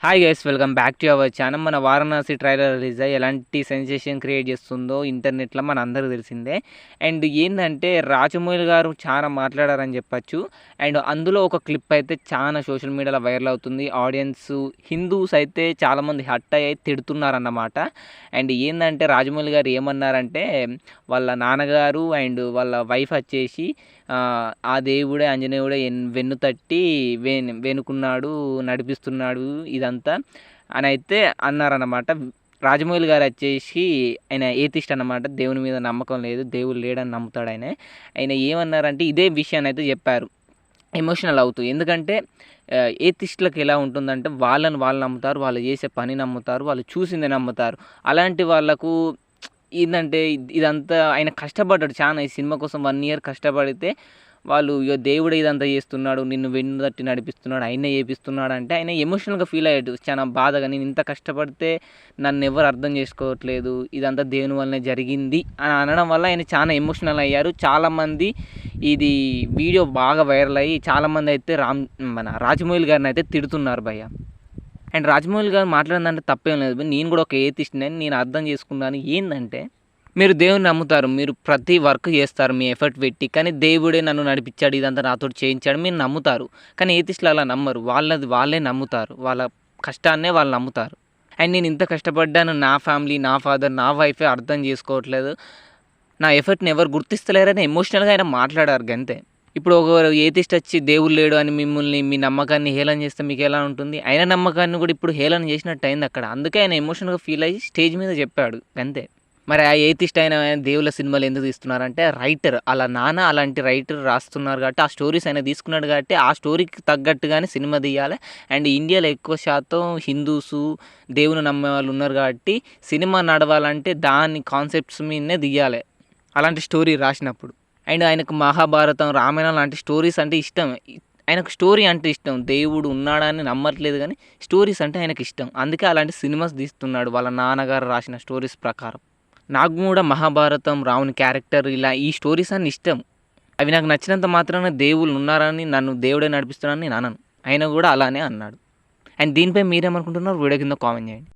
Hi guys, welcome back to our channel. మన Varanasi trailer release అయ్యి ఎలాంటి సెన్సేషన్ క్రియేట్ చేస్తుందో ఇంటర్నెట్లో మన అందరికీ తెలిసిందే. అండ్ ఏంటంటే రాజమౌళి గారు చాలా మాట్లాడారని చెప్పచ్చు. అండ్ అందులో ఒక క్లిప్ అయితే చాలా సోషల్ మీడియాలో వైరల్ అవుతుంది. ఆడియన్స్ హిందూస్ అయితే చాలామంది హట్ అయ్యి తిడుతున్నారన్నమాట. అండ్ ఏంటంటే రాజమౌళి గారు ఏమన్నారంటే వాళ్ళ నాన్నగారు అండ్ వాళ్ళ వైఫ్ వచ్చేసి ఆ దేవుడే ఆంజనేయుడే వెన్ను తట్టి వెనుకున్నాడు, నడిపిస్తున్నాడు ఇదంతా అని అయితే అన్నారన్నమాట. రాజమౌళి గారు వచ్చేసి ఆయన ఏతిస్ట్ అన్నమాట. దేవుని మీద నమ్మకం లేదు, దేవుడు లేడని నమ్ముతాడు ఆయన. ఆయన ఏమన్నారంటే ఇదే విషయాన్ని అయితే చెప్పారు ఎమోషనల్ అవుతూ. ఎందుకంటే ఏతిస్టులకు ఎలా ఉంటుందంటే వాళ్ళని వాళ్ళు నమ్ముతారు, వాళ్ళు చేసే పని నమ్ముతారు, వాళ్ళు చూసిందే నమ్ముతారు. అలాంటి వాళ్ళకు ఏంటంటే ఇదంతా ఆయన కష్టపడ్డాడు చాలా. ఈ సినిమా కోసం 1 year కష్టపడితే వాళ్ళు ఇగో దేవుడే ఇదంతా చేస్తున్నాడు, నిన్ను వెన్ను తట్టి నడిపిస్తున్నాడు, ఆయనే చేపిస్తున్నాడు అంటే ఆయన ఎమోషనల్గా ఫీల్ అయ్యాడు చాలా బాధగా. నేను ఇంత కష్టపడితే నన్ను ఎవరు అర్థం చేసుకోవట్లేదు, ఇదంతా దేవుని వల్లనే జరిగింది అని అనడం వల్ల ఆయన చాలా ఎమోషనల్ అయ్యారు. చాలామంది ఇది వీడియో బాగా వైరల్ అయ్యి చాలామంది అయితే మన రాజమౌళి గారిని అయితే తిడుతున్నారు భయ్య. అండ్ రాజమౌళి గారు మాట్లాడిందంటే తప్పేం లేదు. నేను కూడా ఒక ఏతిస్ట్ని నేను అర్థం చేసుకున్నాను. ఏంటంటే మీరు దేవుని నమ్ముతారు, మీరు ప్రతి వర్క్ చేస్తారు మీ ఎఫర్ట్ పెట్టి, కానీ దేవుడే నన్ను నడిపించాడు, ఇదంతా నాతో చేయించాడు మీరు నమ్ముతారు. కానీ ఏతిస్టులు అలా నమ్మరు, వాళ్ళే నమ్ముతారు, వాళ్ళ కష్టాన్నే వాళ్ళు నమ్ముతారు. అండ్ నేను ఇంత కష్టపడ్డాను, నా ఫ్యామిలీ, నా ఫాదర్, నా వైఫే అర్థం చేసుకోవట్లేదు, నా ఎఫర్ట్ని ఎవరు గుర్తిస్తలేరని ఎమోషనల్గా ఆయన మాట్లాడారు గంతే. ఇప్పుడు ఒక ఏతిస్ట్ వచ్చి దేవుడు లేడు అని మిమ్మల్ని మీ నమ్మకాన్ని హేళన చేస్తే మీకు ఎలా ఉంటుంది? ఆయన నమ్మకాన్ని కూడా ఇప్పుడు హేళన చేసినట్టు అయింది అక్కడ. అందుకే ఆయన ఎమోషనల్గా ఫీల్ అయ్యి స్టేజ్ మీద చెప్పాడు అంతే. మరి ఆ ఏతిస్ట్ అయిన దేవుళ్ళ సినిమాలు ఎందుకు తీస్తున్నారంటే రైటర్ అలా నాన్న అలాంటి రైటర్ రాస్తున్నారు కాబట్టి, ఆ స్టోరీస్ ఆయన తీసుకున్నాడు కాబట్టి ఆ స్టోరీకి తగ్గట్టుగానే సినిమా తీయాలి. అండ్ ఇండియాలో ఎక్కువ శాతం హిందూసు దేవుని నమ్మే వాళ్ళు ఉన్నారు కాబట్టి సినిమా నడవాలంటే దాని కాన్సెప్ట్స్ మీదనే తీయాలి అలాంటి స్టోరీ రాసినప్పుడు. అండ్ ఆయనకు మహాభారతం, రామాయణం లాంటి స్టోరీస్ అంటే ఇష్టం. ఆయనకు స్టోరీ అంటే ఇష్టం. దేవుడు ఉన్నాడని నమ్మట్లేదు కానీ స్టోరీస్ అంటే ఆయనకు ఇష్టం. అందుకే అలాంటి సినిమాస్ తీస్తున్నాడు వాళ్ళ నాన్నగారు రాసిన స్టోరీస్ ప్రకారం. నాకు కూడా మహాభారతం, రావణి క్యారెక్టర్ ఇలా ఈ స్టోరీస్ అన్ని ఇష్టం. అవి నాకు నచ్చినంత మాత్రాన దేవుళ్ళు ఉన్నారని, నన్ను దేవుడే నడిపిస్తున్నాడని నేను అనను. ఆయన కూడా అలానే అన్నాడు. అండ్ దీనిపై మీరేమనుకుంటున్నారు వీడియో కింద కామెంట్ చేయండి.